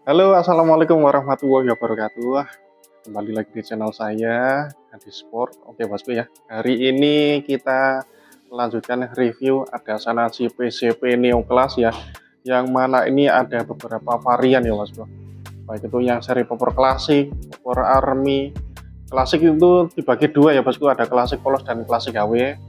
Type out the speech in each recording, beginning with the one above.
Halo, assalamualaikum warahmatullahi wabarakatuh. Kembali lagi di channel saya, Hadi Sport. Oke, bosku ya. Hari ini kita melanjutkan review ada Shanachi PCP Neo Class ya. Yang mana ini ada beberapa varian ya, bosku. Baik itu yang seri Popor Classic, Popor Army. Klasik itu dibagi dua ya, bosku. Ada Klasik Polos dan Klasik HW.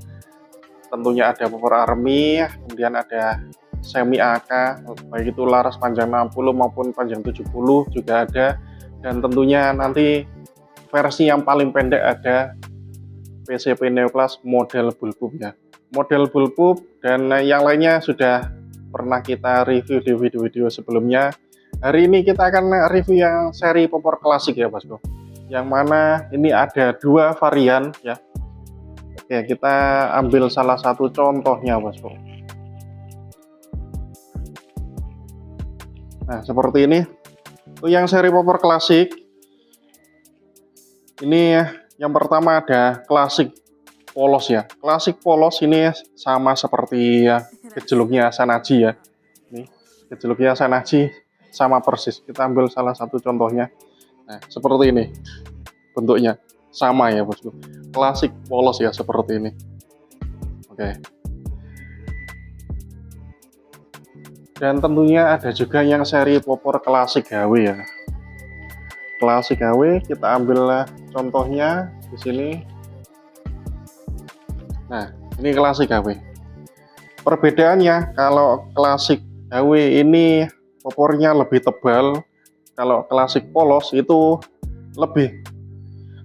Tentunya ada Popor Army, kemudian ada semi AK, baik itu laras panjang 60 maupun panjang 70 juga ada, dan tentunya nanti versi yang paling pendek ada PCP Neo Class model bullpup ya. Model bullpup dan yang lainnya sudah pernah kita review di video-video sebelumnya. Hari ini kita akan review yang seri Popor klasik ya, bosku. Yang mana ini ada dua varian ya. Oke, kita ambil salah satu contohnya, bosku. Nah, seperti ini. Untuk yang seri Popor klasik, ini yang pertama ada klasik polos ya. Klasik polos ini sama seperti ya, gejolaknya Shanachi ya. Ini gejolaknya Shanachi sama persis. Kita ambil salah satu contohnya. Nah, seperti ini bentuknya. Sama ya, bosku. Klasik polos ya, seperti ini. Oke. Dan tentunya ada juga yang seri Popor klasik HW ya. Klasik HW kita ambil contohnya di sini. Nah, ini klasik HW. Perbedaannya kalau klasik HW ini popornya lebih tebal, kalau klasik polos itu lebih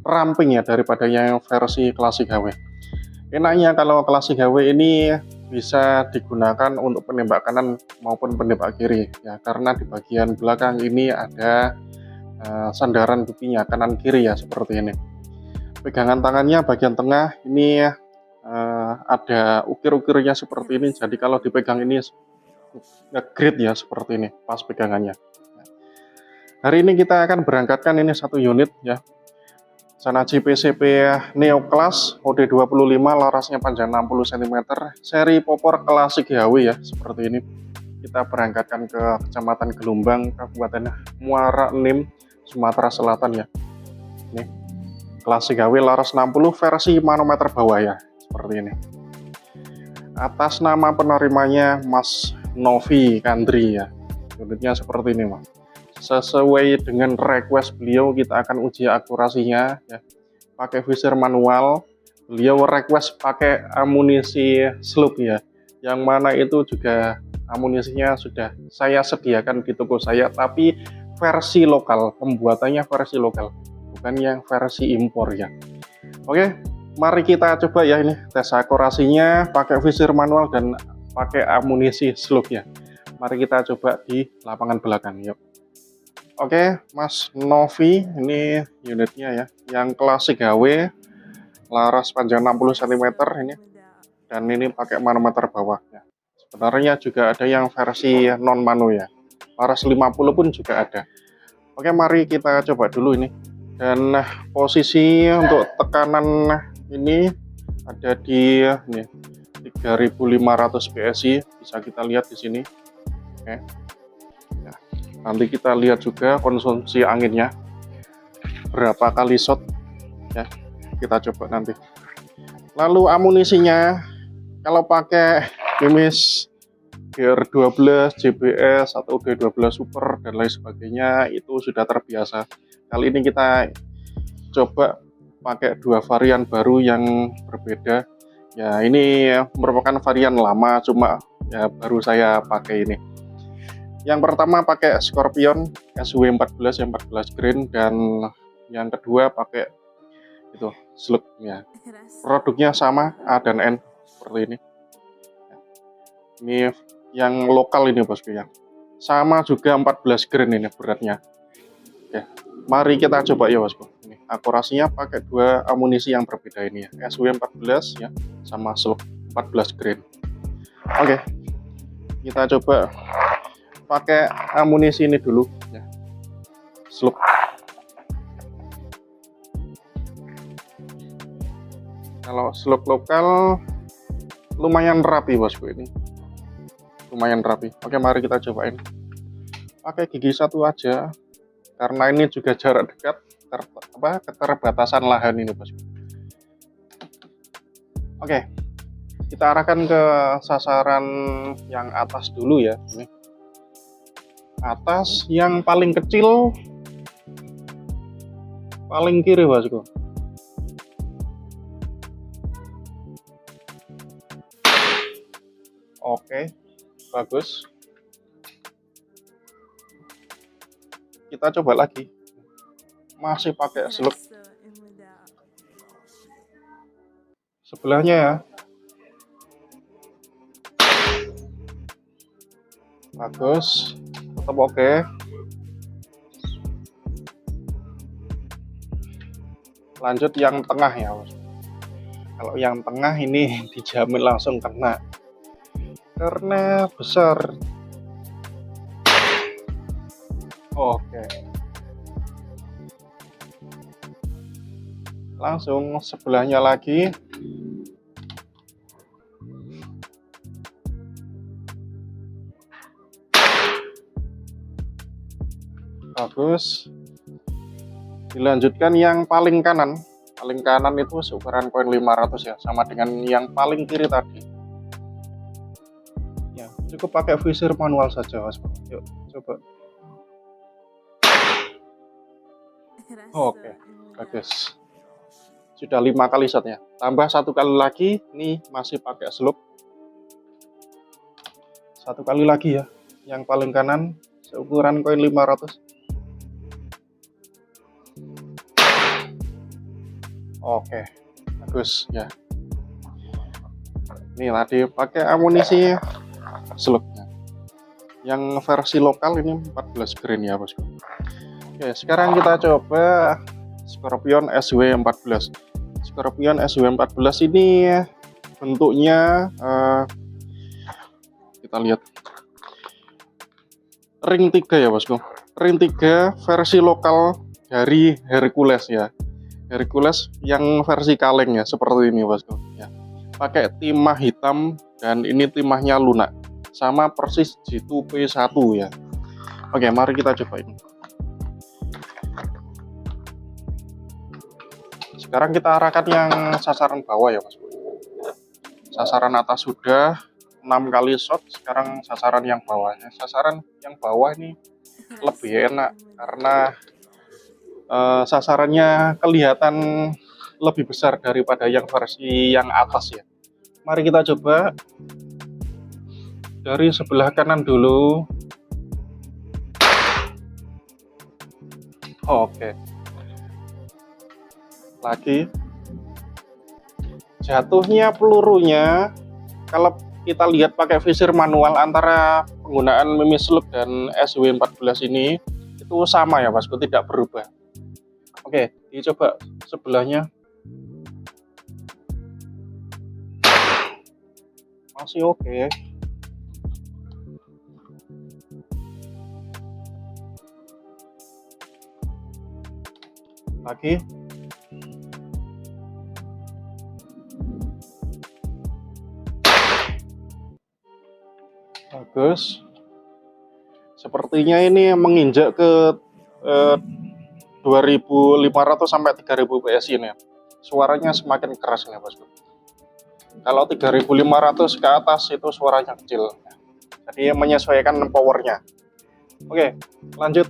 ramping ya daripada yang versi klasik HW. Enaknya kalau klasik HW ini bisa digunakan untuk penembak kanan maupun penembak kiri ya, karena di bagian belakang ini ada sandaran pipinya kanan kiri ya, seperti ini. Pegangan tangannya bagian tengah ini ada ukir-ukirnya seperti ini, jadi kalau dipegang ini nge-grip ya, seperti ini pas pegangannya. Hari ini kita akan berangkatkan ini satu unit ya, Shanachi PCP Neo Class OD25, larasnya panjang 60 cm, seri Popor klasik HW ya, seperti ini. Kita berangkatkan ke Kecamatan Gelombang, Kabupaten Muara Enim, Sumatera Selatan ya. Ini klasik HW laras 60 versi manometer bawah ya, seperti ini. Atas nama penerimanya Mas Novi Kandri ya. Unitnya seperti ini, Mas. Sesuai dengan request beliau, kita akan uji akurasinya ya, pakai visir manual. Beliau request pakai amunisi slug ya, yang mana itu juga amunisinya sudah saya sediakan di toko saya, tapi versi lokal, pembuatannya versi lokal, bukan yang versi impor ya. Oke, mari kita coba ya, ini tes akurasinya pakai visir manual dan pakai amunisi slug ya. Mari kita coba di lapangan belakang yuk. Oke, Mas Novi, ini unitnya ya, yang klasik HW, laras panjang 60 cm ini, dan ini pakai manometer bawah ya. Sebenarnya juga ada yang versi non manu ya, laras 50 pun juga ada. Oke, mari kita coba dulu ini. Dan posisi untuk tekanan ini ada di ini 3500 PSI, bisa kita lihat di sini. Oke. Nanti kita lihat juga konsumsi anginnya berapa kali shot ya, kita coba nanti. Lalu amunisinya, kalau pakai Mimis GR12, JBS atau D12 Super dan lain sebagainya itu sudah terbiasa. Kali ini kita coba pakai dua varian baru yang berbeda ya. Ini merupakan varian lama, cuma ya baru saya pakai ini. Yang pertama pakai Scorpion SW14 yang 14 grain, dan yang kedua pakai itu slug ya. Produknya sama, A dan N seperti ini. Ini yang lokal ini, bosku ya. Sama juga 14 grain ini beratnya. Oke, mari kita coba ya, bosku. Ini akurasinya pakai dua amunisi yang berbeda ini ya. SW14 ya sama slug 14 grain. Oke. Kita coba pakai amunisi ini dulu ya, slug. Kalau slug lokal lumayan rapi, bosku, ini lumayan rapi. Oke, mari kita cobain. pakai gigi satu aja, karena ini juga jarak dekat, keterbatasan lahan ini bosku. Oke, kita arahkan ke sasaran yang atas dulu ya. Ini atas yang paling kecil, paling kiri bosku. Oke, bagus. Kita coba lagi. Masih pakai seluk. Sebelahnya ya. Bagus. Tetap oke. Lanjut yang tengah ya. Kalau yang tengah ini dijamin langsung kena. Karena besar. Oke. Langsung sebelahnya lagi. Bagus. Dilanjutkan yang paling kanan. Paling kanan itu seukuran koin 500 ya, sama dengan yang paling kiri tadi. Ya, cukup pakai visir manual saja, Mas. Yuk, coba. Oke, bagus. Sudah 5 kali shotnya. Tambah 1 kali lagi, ini masih pakai slope. 1 kali lagi ya, yang paling kanan seukuran koin 500. Oke, bagus ya. Ini tadi pakai amunisi slope-nya. Yang versi lokal ini 14 grain ya bosku. Oke, sekarang kita coba Scorpion SW14. Scorpion SW14 ini bentuknya kita lihat ring 3 ya bosku. Ring 3 versi lokal dari Hercules ya. Hercules yang versi kaleng ya, seperti ini bosku ya. Pakai timah hitam dan ini timahnya lunak. Sama persis G2P1 ya. Oke, mari kita coba ini. Sekarang kita arahkan yang sasaran bawah ya bosku. Sasaran atas sudah 6 kali shot, sekarang sasaran yang bawahnya. Sasaran yang bawah ini lebih enak karena sasarannya kelihatan lebih besar daripada yang versi yang atas ya. Mari kita coba dari sebelah kanan dulu. Oke. Lagi. Jatuhnya pelurunya kalau kita lihat pakai visir manual antara penggunaan Mimi Slope dan SW14 ini itu sama ya bosku, tidak berubah. Oke, dicoba sebelahnya. Masih oke. Lagi. Bagus. Sepertinya ini menginjak ke 2500 sampai 3000 PSI ini. Suaranya semakin keras nih bosku. Kalau 3500 ke atas itu suaranya kecil. Jadi menyesuaikan powernya. Oke, lanjut.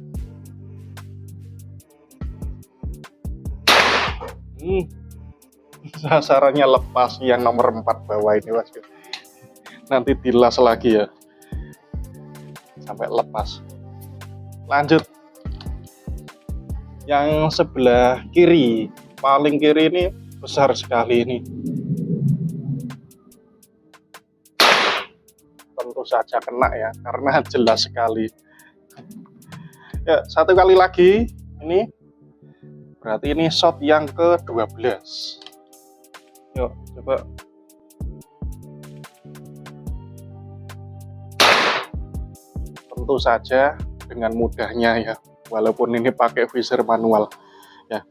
Sasarannya lepas yang nomor 4 bawah ini bosku. Nanti dilas lagi ya. Sampai lepas. Lanjut. Yang sebelah kiri, paling kiri ini besar sekali ini. Tentu saja kena ya, karena jelas sekali. Ya, 1 kali lagi. Ini berarti ini shot yang ke-12. Yuk, coba. Tentu saja dengan mudahnya ya, walaupun ini pakai visir manual ya.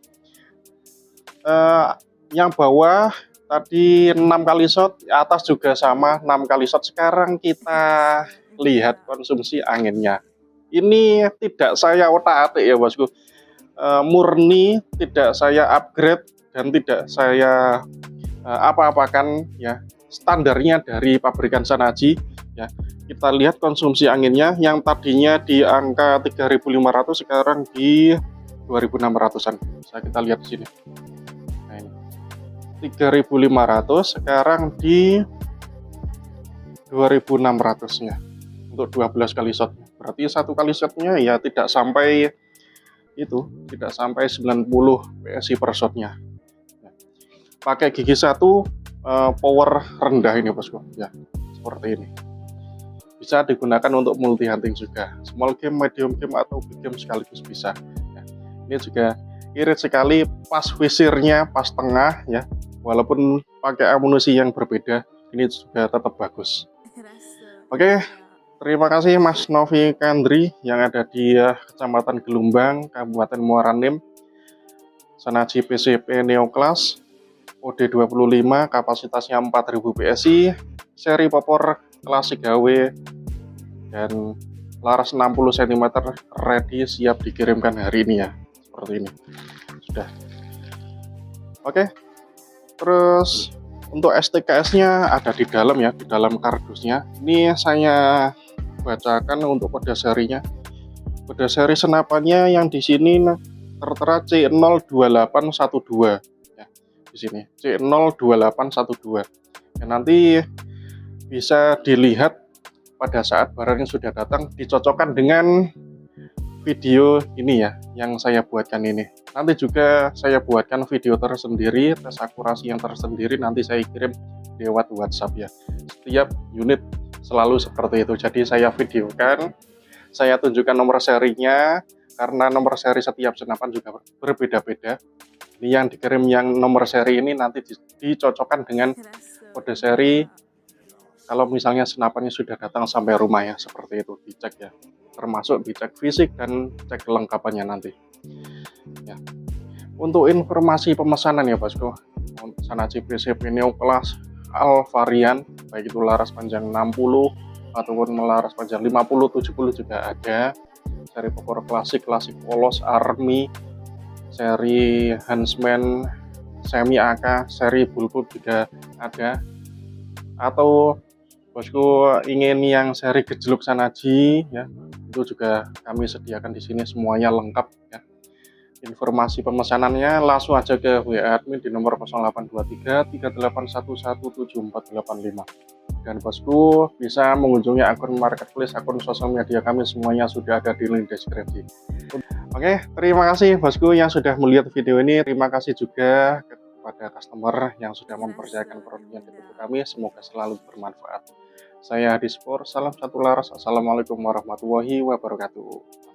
Yang bawah tadi 6 kali shot, atas juga sama 6 kali shot. Sekarang kita lihat konsumsi anginnya. ini tidak saya otak-atik ya bosku, murni tidak saya upgrade dan tidak saya apa-apakan ya, standarnya dari pabrikan Shanachi ya. Kita lihat konsumsi anginnya yang tadinya di angka 3.500 sekarang di 2.600-an. Bisa kita lihat di sini. Nah, ini 3.500 sekarang di 2.600-nya untuk 12 kali shot. Berarti satu kali shotnya ya tidak sampai itu, tidak sampai 90 PSI per shotnya. Pakai gigi satu, power rendah ini bosku ya, seperti ini. Bisa digunakan untuk multi hunting juga, small game, medium game, atau big game sekaligus bisa ya. Ini juga irit sekali, pas visirnya pas tengah ya, walaupun pakai amunisi yang berbeda ini juga tetap bagus. Oke, terima kasih Mas Novi Kandri yang ada di Kecamatan Gelumbang, Kabupaten Muara Enim. Shanachi PCP Neoclass OD25, kapasitasnya 4000 PSI, seri popor klasik HW, dan laras 60 cm, ready siap dikirimkan hari ini ya, seperti ini sudah. Oke, terus untuk STKS-nya ada di dalam ya, di dalam kardusnya. Ini saya bacakan untuk kode serinya. Kode seri senapannya yang di sini tertera C02812 ya, di sini C02812. Ya, nanti bisa dilihat pada saat barangnya sudah datang, dicocokkan dengan video ini ya yang saya buatkan ini. Nanti juga saya buatkan video tersendiri, tes akurasi yang tersendiri, nanti saya kirim lewat WhatsApp ya. Setiap unit selalu seperti itu. Jadi saya videokan, saya tunjukkan nomor serinya, karena nomor seri setiap senapan juga berbeda-beda. Ini yang dikirim yang nomor seri ini nanti dicocokkan dengan kode seri. Kalau misalnya senapannya sudah datang sampai rumah ya, seperti itu, dicek ya. Termasuk dicek fisik dan cek kelengkapannya nanti. Ya. Untuk informasi pemesanan ya bosku, Shanachi PCP Neoclass All varian, baik itu laras panjang 60 ataupun laras panjang 50, 70 juga ada. Seri popor klasik, klasik polos, army, seri Huntsman, semi AK, seri bulbul juga ada. Atau bosku ingin yang seri gejluk Shanachi ya, itu juga kami sediakan di sini, semuanya lengkap ya. Informasi pemesanannya langsung aja ke WA admin di nomor 0823 3811745. Dan bosku bisa mengunjungi akun marketplace, akun sosial media kami, semuanya sudah ada di link deskripsi. Oke, terima kasih bosku yang sudah melihat video ini. Terima kasih juga kepada customer yang sudah mempercayakan produknya ke kami. Semoga selalu bermanfaat. Saya Hadi Spor, salam satu laras. Assalamualaikum warahmatullahi wabarakatuh.